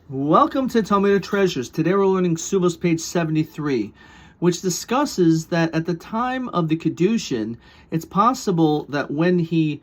Welcome to Talmudic Treasures. Today we're learning Ketubot page 73, which discusses that at the time of the Kedushin, it's possible that when he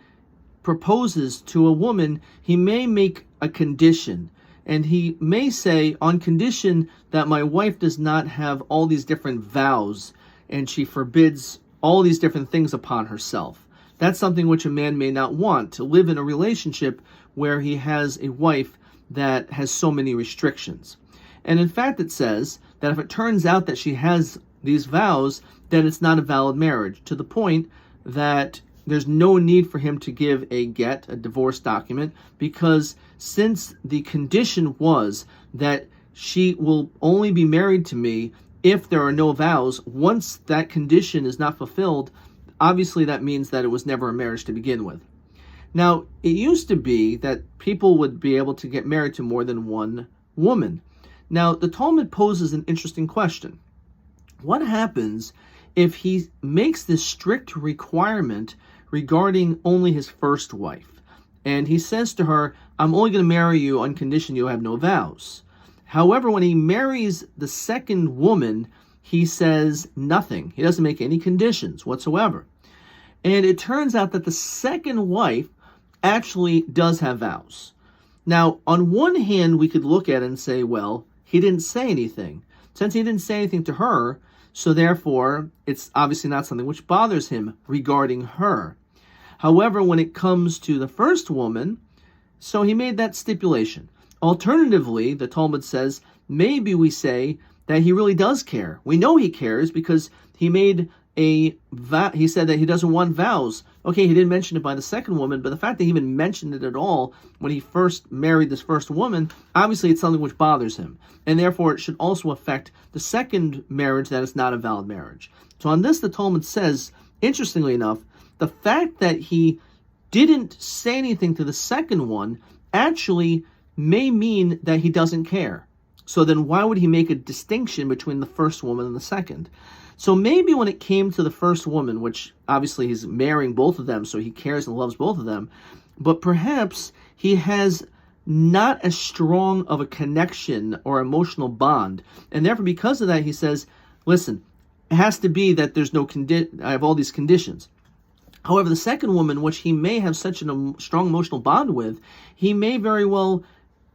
proposes to a woman, he may make a condition. And he may say, on condition that my wife does not have all these different vows, and she forbids all these different things upon herself. That's something which a man may not want, to live in a relationship where he has a wife that has so many restrictions. And in fact, it says that if it turns out that she has these vows, then it's not a valid marriage, to the point that there's no need for him to give a get, a divorce document, because since the condition was that she will only be married to me if there are no vows, once that condition is not fulfilled, obviously that means that it was never a marriage to begin with. Now, it used to be that people would be able to get married to more than one woman. Now, the Talmud poses an interesting question. What happens if he makes this strict requirement regarding only his first wife? And he says to her, I'm only going to marry you on condition you have no vows. However, when he marries the second woman, he says nothing. He doesn't make any conditions whatsoever. And it turns out that the second wife actually does have vows. Now, on one hand, we could look at it and say, well, he didn't say anything. Since he didn't say anything to her, so therefore, it's obviously not something which bothers him regarding her. However, when it comes to the first woman, so he made that stipulation. Alternatively, the Talmud says, maybe we say that he really does care. We know he cares because he made he said that he doesn't want vows. Okay, he didn't mention it by the second woman, but the fact that he even mentioned it at all when he first married this first woman, obviously it's something which bothers him. And therefore it should also affect the second marriage, that it's not a valid marriage. So on this, the Talmud says, interestingly enough, the fact that he didn't say anything to the second one actually may mean that he doesn't care. So then why would he make a distinction between the first woman and the second? So maybe when it came to the first woman, which obviously he's marrying both of them, so he cares and loves both of them, but perhaps he has not as strong of a connection or emotional bond. And therefore, because of that, he says, listen, it has to be that there's no I have all these conditions. However, the second woman, which he may have such a strong emotional bond with, he may very well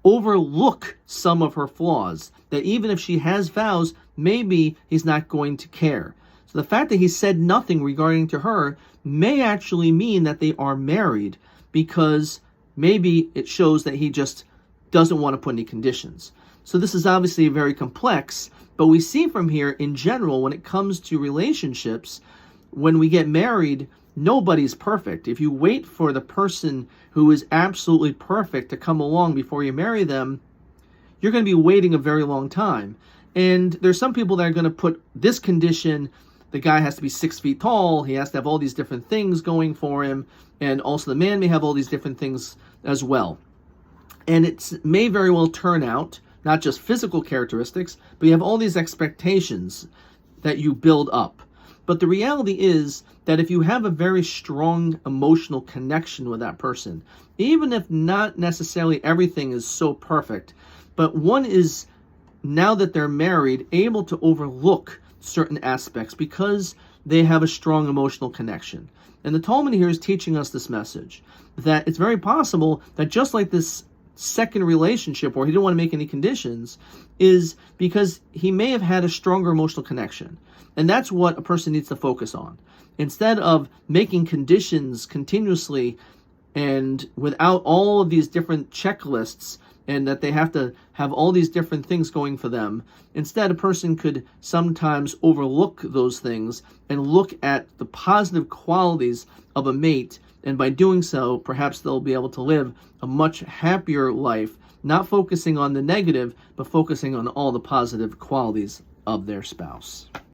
overlook some of her flaws, that even if she has vows, maybe he's not going to care. So the fact that he said nothing regarding to her may actually mean that they are married, because maybe it shows that he just doesn't want to put any conditions. So this is obviously very complex, but we see from here in general, when it comes to relationships, when we get married, nobody's perfect. If you wait for the person who is absolutely perfect to come along before you marry them, you're going to be waiting a very long time. And there's some people that are going to put this condition: the guy has to be 6 feet tall, he has to have all these different things going for him, and also the man may have all these different things as well. And it may very well turn out, not just physical characteristics, but you have all these expectations that you build up. But the reality is that if you have a very strong emotional connection with that person, even if not necessarily everything is so perfect, but one is, now that they're married, able to overlook certain aspects because they have a strong emotional connection. And the Talmud here is teaching us this message, that it's very possible that just like this second relationship where he didn't want to make any conditions, is because he may have had a stronger emotional connection. And that's what a person needs to focus on. Instead of making conditions continuously and without all of these different checklists, and that they have to have all these different things going for them, instead a person could sometimes overlook those things and look at the positive qualities of a mate, and by doing so, perhaps they'll be able to live a much happier life, not focusing on the negative, but focusing on all the positive qualities of their spouse.